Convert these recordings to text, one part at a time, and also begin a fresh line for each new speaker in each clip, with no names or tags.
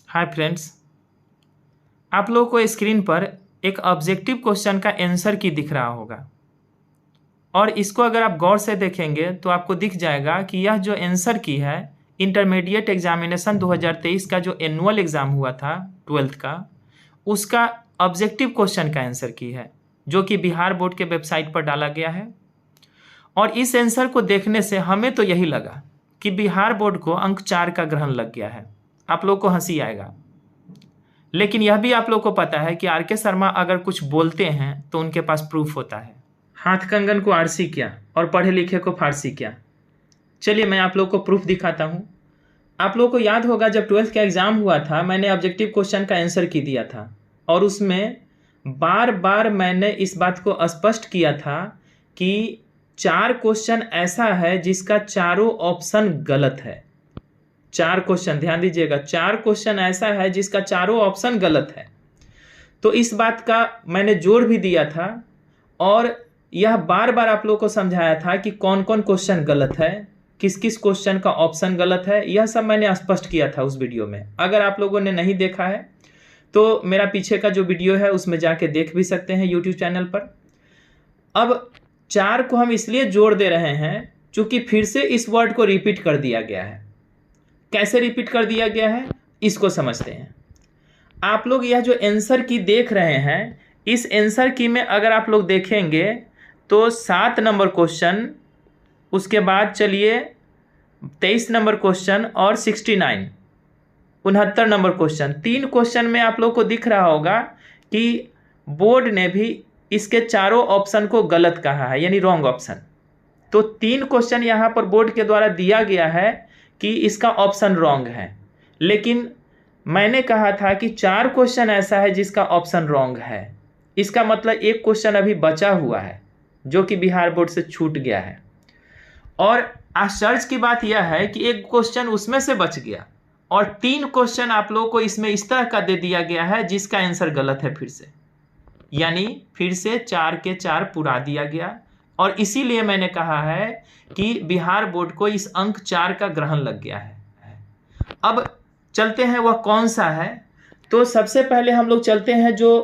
Hi friends, आप लोगों को स्क्रीन पर एक ऑब्जेक्टिव क्वेश्चन का आंसर की दिख रहा होगा और इसको अगर आप गौर से देखेंगे तो आपको दिख जाएगा कि यह जो आंसर की है इंटरमीडिएट एग्जामिनेशन 2023 का जो एनुअल एग्ज़ाम हुआ था 12th का, उसका ऑब्जेक्टिव क्वेश्चन का आंसर की है जो कि बिहार बोर्ड के वेबसाइट पर डाला गया है। और इस आंसर को देखने से हमें तो यही लगा कि बिहार बोर्ड को अंक 4 का ग्रहण लग गया है। आप लोग को हंसी आएगा, लेकिन यह भी आप लोग को पता है कि आर के शर्मा अगर कुछ बोलते हैं तो उनके पास प्रूफ होता है। हाथ कंगन को आरसी क्या और पढ़े लिखे को फारसी क्या। चलिए मैं आप लोग को प्रूफ दिखाता हूँ। आप लोग को याद होगा जब 12th का एग्जाम हुआ था, मैंने ऑब्जेक्टिव क्वेश्चन का आंसर की दिया था और उसमें बार बार मैंने इस बात को स्पष्ट किया था कि 4 क्वेश्चन ऐसा है जिसका चारों ऑप्शन गलत है। 4 क्वेश्चन, ध्यान दीजिएगा, 4 क्वेश्चन ऐसा है जिसका चारों ऑप्शन गलत है। तो इस बात का मैंने जोर भी दिया था और यह बार बार आप लोगों को समझाया था कि कौन कौन क्वेश्चन गलत है, किस किस क्वेश्चन का ऑप्शन गलत है। यह सब मैंने स्पष्ट किया था उस वीडियो में। अगर आप लोगों ने नहीं देखा है तो मेरा पीछे का जो वीडियो है उसमें जाके देख भी सकते हैं यूट्यूब चैनल पर। अब 4 को हम इसलिए जोड़ दे रहे हैं क्योंकि फिर से इस वर्ड को रिपीट कर दिया गया है। कैसे रिपीट कर दिया गया है इसको समझते हैं। आप लोग यह जो आंसर की देख रहे हैं, इस आंसर की में अगर आप लोग देखेंगे तो 7 नंबर क्वेश्चन, उसके बाद चलिए 23 नंबर क्वेश्चन और 69 69 नंबर क्वेश्चन, 3 क्वेश्चन में आप लोग को दिख रहा होगा कि बोर्ड ने भी इसके चारों ऑप्शन को गलत कहा है, यानी रॉन्ग ऑप्शन। तो 3 क्वेश्चन यहाँ पर बोर्ड के द्वारा दिया गया है कि इसका ऑप्शन रॉन्ग है, लेकिन मैंने कहा था कि 4 क्वेश्चन ऐसा है जिसका ऑप्शन रॉन्ग है। इसका मतलब एक क्वेश्चन अभी बचा हुआ है जो कि बिहार बोर्ड से छूट गया है। और आश्चर्य की बात यह है कि एक क्वेश्चन उसमें से बच गया और 3 क्वेश्चन आप लोगों को इसमें इस तरह का दे दिया गया है जिसका आंसर गलत है फिर से, यानी फिर से 4 के 4 पुरा दिया गया। और इसीलिए मैंने कहा है कि बिहार बोर्ड को इस अंक 4 का ग्रहण लग गया है। अब चलते हैं वह कौन सा है। तो सबसे पहले हम लोग चलते हैं जो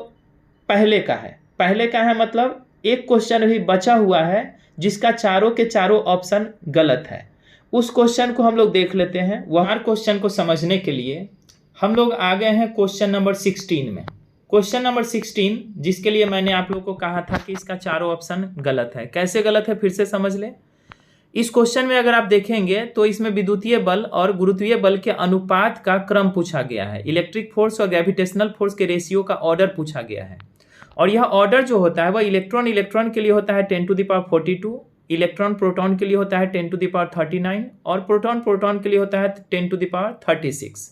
पहले का है। पहले का है मतलब एक क्वेश्चन भी बचा हुआ है जिसका चारों के चारों ऑप्शन गलत है। उस क्वेश्चन को हम लोग देख लेते हैं। वह क्वेश्चन को समझने के लिए हम लोग आ गए हैं क्वेश्चन नंबर 16 में। क्वेश्चन नंबर 16 जिसके लिए मैंने आप लोग को कहा था कि इसका चारों ऑप्शन गलत है। कैसे गलत है फिर से समझ ले। इस क्वेश्चन में अगर आप देखेंगे तो इसमें विद्युतीय बल और गुरुत्वीय बल के अनुपात का क्रम पूछा गया है। इलेक्ट्रिक फोर्स और ग्रेविटेशनल फोर्स के रेशियो का ऑर्डर पूछा गया है। और यह ऑर्डर जो होता है वह इलेक्ट्रॉन के लिए होता है 10⁻42, इलेक्ट्रॉन प्रोटॉन के लिए होता है 10⁻39 और प्रोटॉन के लिए होता है 10⁻36,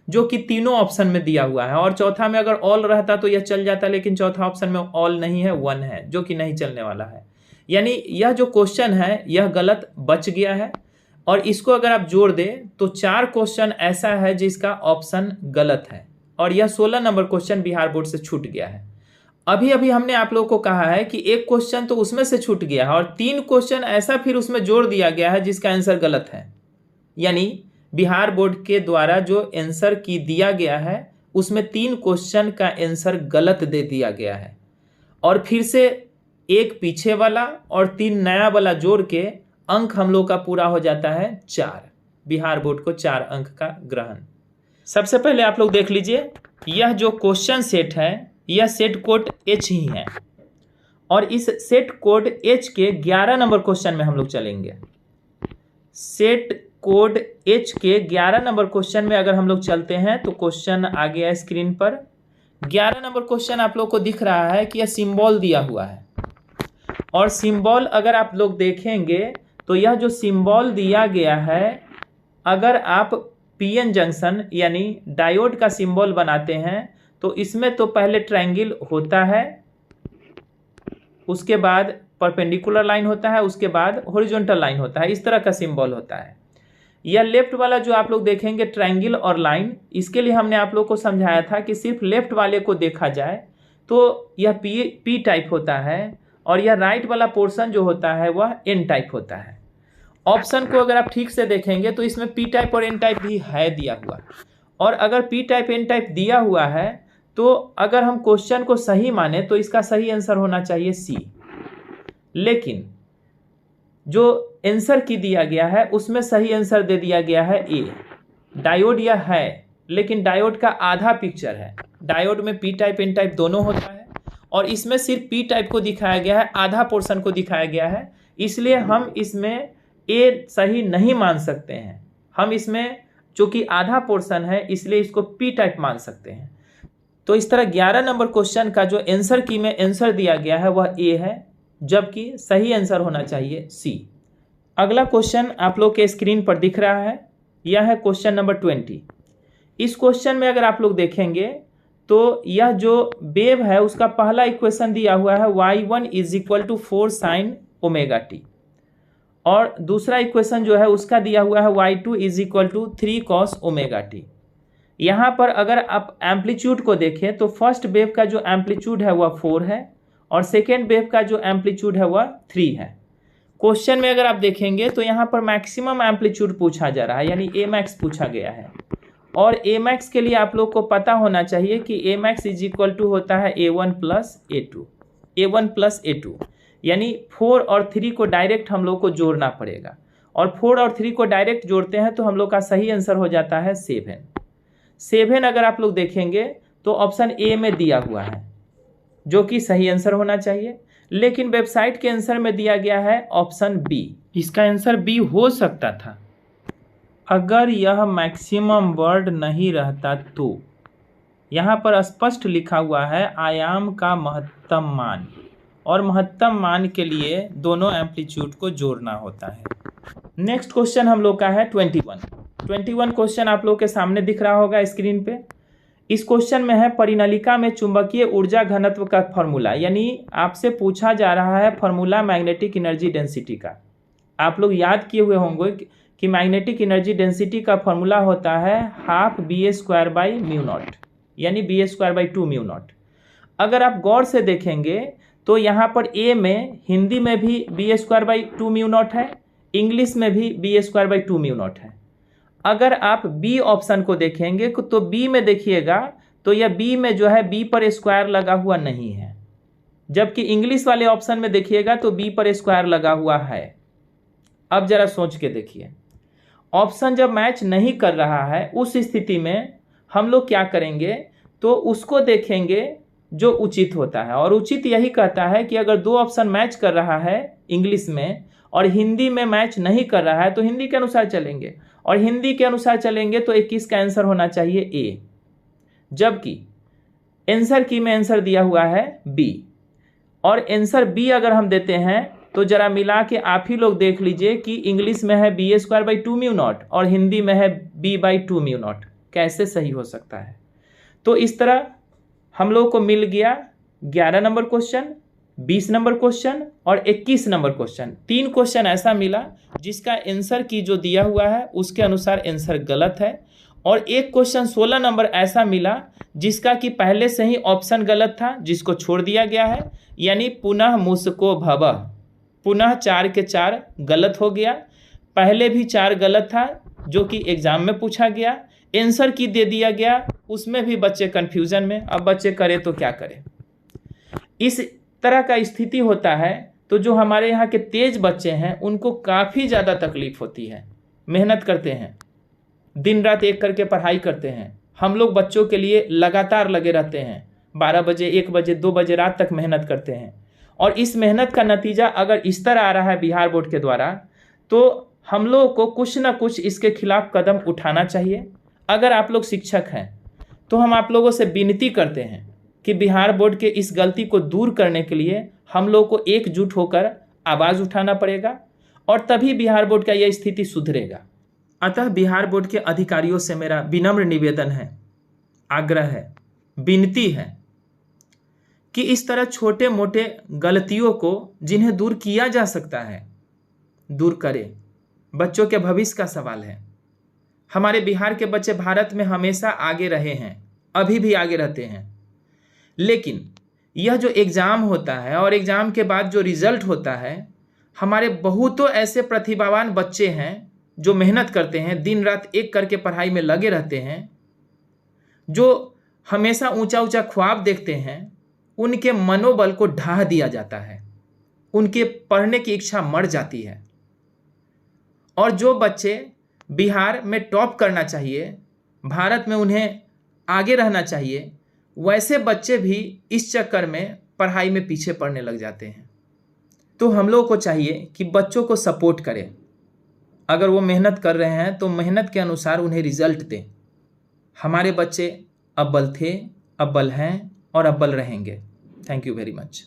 जो कि तीनों ऑप्शन में दिया हुआ है। और चौथा में अगर ऑल रहता तो यह चल जाता, लेकिन चौथा ऑप्शन में ऑल नहीं है, 1 है, जो कि नहीं चलने वाला है। यानी यह जो क्वेश्चन है यह गलत बच गया है। और इसको अगर आप जोड़ दें तो 4 क्वेश्चन ऐसा है जिसका ऑप्शन गलत है और यह 16 नंबर क्वेश्चन बिहार बोर्ड से छूट गया है। अभी अभी हमने आप लोगों को कहा है कि एक क्वेश्चन तो उसमें से छूट गया है और 3 क्वेश्चन ऐसा फिर उसमें जोड़ दिया गया है जिसका आंसर गलत है। यानी बिहार बोर्ड के द्वारा जो आंसर की दिया गया है उसमें 3 क्वेश्चन का आंसर गलत दे दिया गया है और फिर से एक पीछे वाला और 3 नया वाला जोड़ के अंक हम लोग का पूरा हो जाता है 4। बिहार बोर्ड को 4 अंक का ग्रहण। सबसे पहले आप लोग देख लीजिए, यह जो क्वेश्चन सेट है यह सेट कोड H ही है और इस सेट कोड H के 11 नंबर क्वेश्चन में हम लोग चलेंगे। सेट कोड H के 11 नंबर क्वेश्चन में अगर हम लोग चलते हैं तो क्वेश्चन आ गया स्क्रीन पर। 11 नंबर क्वेश्चन आप लोग को दिख रहा है कि यह सिंबल दिया हुआ है और सिंबल अगर आप लोग देखेंगे तो यह जो सिंबल दिया गया है, अगर आप पीएन जंक्शन यानी डायोड का सिंबल बनाते हैं तो इसमें तो पहले ट्रायंगल होता है, उसके बाद परपेंडिकुलर लाइन होता है, उसके बाद हॉरिजॉन्टल लाइन होता है। इस तरह का सिंबल होता है। यह लेफ्ट वाला जो आप लोग देखेंगे ट्रायंगल और लाइन, इसके लिए हमने आप लोग को समझाया था कि सिर्फ लेफ्ट वाले को देखा जाए तो यह पी टाइप होता है और यह राइट वाला पोर्शन जो होता है वह एन टाइप होता है। ऑप्शन को अगर आप ठीक से देखेंगे तो इसमें पी टाइप और एन टाइप भी है दिया हुआ। और अगर पी टाइप एन टाइप दिया हुआ है तो अगर हम क्वेश्चन को सही माने तो इसका सही आंसर होना चाहिए सी। लेकिन जो आंसर की दिया गया है उसमें सही आंसर दे दिया गया है ए। डायोड यह है लेकिन डायोड का आधा पिक्चर है। डायोड में पी टाइप एन टाइप दोनों होता है और इसमें सिर्फ पी टाइप को दिखाया गया है, आधा पोर्शन को दिखाया गया है, इसलिए हम इसमें ए सही नहीं मान सकते हैं। हम इसमें चूंकि आधा पोर्शन है इसलिए इसको पी टाइप मान सकते हैं। तो इस तरह 11 नंबर क्वेश्चन का जो आंसर की में आंसर दिया गया है वह ए है, जबकि सही आंसर होना चाहिए सी। अगला क्वेश्चन आप लोग के स्क्रीन पर दिख रहा है, यह है क्वेश्चन नंबर 20। इस क्वेश्चन में अगर आप लोग देखेंगे तो यह जो वेव है उसका पहला इक्वेशन दिया हुआ है y1 is equal to 4 sine omega T, और दूसरा इक्वेशन जो है उसका दिया हुआ है y2 is equal to 3 cos omega T. यहाँ पर अगर आप एम्पलीट्यूड को देखें तो फर्स्ट वेव का जो एम्पलीट्यूड है वह 4 है और सेकेंड वेव का जो एम्पलीट्यूड है वह 3 है। क्वेश्चन में अगर आप देखेंगे तो यहाँ पर मैक्सिमम एम्पलीट्यूड पूछा जा रहा है, यानी ए मैक्स पूछा गया है। और ए मैक्स के लिए आप लोग को पता होना चाहिए कि ए मैक्स इज इक्वल टू होता है A1 plus A2, A1 plus A2, यानी 4 और 3 को डायरेक्ट हम लोग को जोड़ना पड़ेगा और 4 और 3 को डायरेक्ट जोड़ते हैं तो हम लोग का सही आंसर हो जाता है 7। अगर आप लोग देखेंगे तो ऑप्शन ए में दिया हुआ है जो कि सही आंसर होना चाहिए, लेकिन वेबसाइट के आंसर में दिया गया है ऑप्शन बी। इसका आंसर बी हो सकता था अगर यह मैक्सिमम वर्ड नहीं रहता तो। यहाँ पर स्पष्ट लिखा हुआ है आयाम का महत्तम मान, और महत्तम मान के लिए दोनों एम्पलीट्यूड को जोड़ना होता है। नेक्स्ट क्वेश्चन हम लोग का है 21 क्वेश्चन आप लोग के सामने दिख रहा होगा स्क्रीन पे। इस क्वेश्चन में है परिनलिका में चुंबकीय ऊर्जा घनत्व का फॉर्मूला, यानी आपसे पूछा जा रहा है फॉर्मूला मैग्नेटिक एनर्जी डेंसिटी का। आप लोग याद किए हुए होंगे कि मैग्नेटिक एनर्जी डेंसिटी का फॉर्मूला होता है हाफ BA²/μ0, यानी BA²/2 μ0। अगर आप गौर से देखेंगे तो यहाँ पर ए में हिंदी में भी BA²/2 μ0 है, इंग्लिश में भी BA²/2 μ0 है। अगर आप बी ऑप्शन को देखेंगे तो बी में देखिएगा तो यह बी में जो है बी पर स्क्वायर लगा हुआ नहीं है, जबकि इंग्लिश वाले ऑप्शन में देखिएगा तो बी पर स्क्वायर लगा हुआ है। अब जरा सोच के देखिए, ऑप्शन जब मैच नहीं कर रहा है उस स्थिति में हम लोग क्या करेंगे, तो उसको देखेंगे जो उचित होता है। और उचित यही कहता है कि अगर दो ऑप्शन मैच कर रहा है इंग्लिश में और हिंदी में मैच नहीं कर रहा है तो हिंदी के अनुसार चलेंगे, और हिंदी के अनुसार चलेंगे तो 21 का आंसर होना चाहिए ए, जबकि आंसर की में आंसर दिया हुआ है बी। और आंसर बी अगर हम देते हैं तो जरा मिला के आप ही लोग देख लीजिए कि इंग्लिश में है BA²/2 μ0 और हिंदी में है B/2 μ0, कैसे सही हो सकता है। तो इस तरह हम लोग को मिल गया 11 नंबर क्वेश्चन, 20 नंबर क्वेश्चन और 21 नंबर क्वेश्चन। 3 क्वेश्चन ऐसा मिला जिसका आंसर की जो दिया हुआ है उसके अनुसार आंसर गलत है, और एक क्वेश्चन 16 नंबर ऐसा मिला जिसका कि पहले से ही ऑप्शन गलत था जिसको छोड़ दिया गया है, यानी पुनः मुझको भवः, पुनः 4 के 4 गलत हो गया। पहले भी 4 गलत था जो कि एग्जाम में पूछा गया, आंसर की दे दिया गया, उसमें भी बच्चे कंफ्यूजन में। अब बच्चे करें तो क्या करें। इस तरह का स्थिति होता है तो जो हमारे यहाँ के तेज बच्चे हैं उनको काफ़ी ज़्यादा तकलीफ होती है, मेहनत करते हैं, दिन रात एक करके पढ़ाई करते हैं। हम लोग बच्चों के लिए लगातार लगे रहते हैं, 12 बजे 1 बजे 2 बजे रात तक मेहनत करते हैं, और इस मेहनत का नतीजा अगर इस तरह आ रहा है बिहार बोर्ड के द्वारा तो हम लोगों को कुछ ना कुछ इसके खिलाफ कदम उठाना चाहिए। अगर आप लोग शिक्षक हैं तो हम आप लोगों से विनती करते हैं कि बिहार बोर्ड के इस गलती को दूर करने के लिए हम लोग को एकजुट होकर आवाज़ उठाना पड़ेगा, और तभी बिहार बोर्ड का यह स्थिति सुधरेगा। अतः बिहार बोर्ड के अधिकारियों से मेरा विनम्र निवेदन है, आग्रह है, विनती है कि इस तरह छोटे मोटे गलतियों को जिन्हें दूर किया जा सकता है दूर करें। बच्चों के भविष्य का सवाल है। हमारे बिहार के बच्चे भारत में हमेशा आगे रहे हैं, अभी भी आगे रहते हैं, लेकिन यह जो एग्ज़ाम होता है और एग्ज़ाम के बाद जो रिज़ल्ट होता है, हमारे बहुतों ऐसे प्रतिभावान बच्चे हैं जो मेहनत करते हैं, दिन रात एक करके पढ़ाई में लगे रहते हैं, जो हमेशा ऊंचा ऊंचा ख्वाब देखते हैं, उनके मनोबल को ढा दिया जाता है, उनके पढ़ने की इच्छा मर जाती है। और जो बच्चे बिहार में टॉप करना चाहिए, भारत में उन्हें आगे रहना चाहिए, वैसे बच्चे भी इस चक्कर में पढ़ाई में पीछे पड़ने लग जाते हैं। तो हम लोगों को चाहिए कि बच्चों को सपोर्ट करें। अगर वो मेहनत कर रहे हैं तो मेहनत के अनुसार उन्हें रिजल्ट दें। हमारे बच्चे अव्वल थे, अव्वल हैं और अव्वल रहेंगे। Thank you very much.